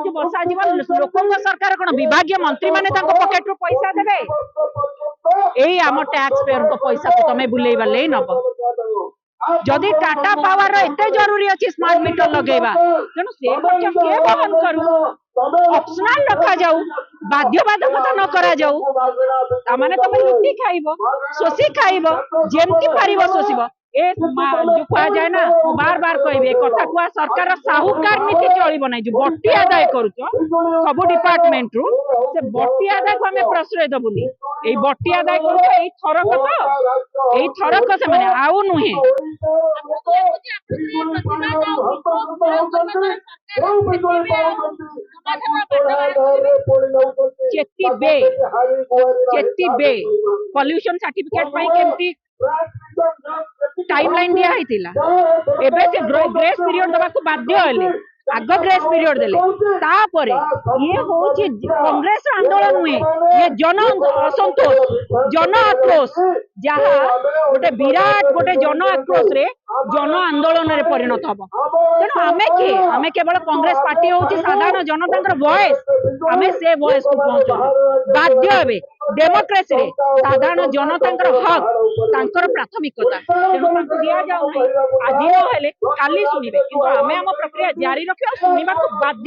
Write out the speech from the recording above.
जो बसा जीवन लोक सरकार कौन विभाग मंत्री माने पकेट रू पैसा देवे यही आम टैक्स पेयर को पैसा को तुम्हें बुलेवा ले नब जदि टाटा पावर एत जरूरी अच्छी स्मार्ट मीटर लगेगा तेणु से खर्च किए बहन करू ऑप्शनल रखा जाऊ बाध्यबाधकता न करा जाऊ माने तुम लुटी खाइब शोषी खाइब जेमती पारिब शोषिब ए जो कह जाए ना बार बार कहे कथा कुआ सरकार साहूकार नीति चलो ना जो बट्टी आदाय कर सब डिपार्टमेंट रु से बट्टी आदाय को आम प्रश्रय दबुनी यही बट्टी आदाय कर थरक तो यही थरक से मैंने आउ नुहे चेती बे पॉल्यूशन सर्टिफिकेट केमती टाइमलाइन दिया एबे से ग्रेस पीरियड दबा को बाध्य हेले आग ग्रेस पीरियड देले तापरे ये होची कांग्रेस आंदोलन हुए ये जन असंतोष जन आक्रोश जहा गोटे विराट गोटे जन आक्रोश रे जन आंदोलन रे परिणत हबो तेणु आमे केवल कांग्रेस पार्टी होची साधारण जनता वॉइस आमे से वॉइस को पहुंचो बाध्य हेबे डेमोक्रेसी रे साधारण जनता हक तांकर प्राथमिकता तेणु तांको दिया जाउ आज न हेले खाली सुनिबे किंतु आमे हम प्रक्रिया जारी रखिया सुनिबा को बाध्य।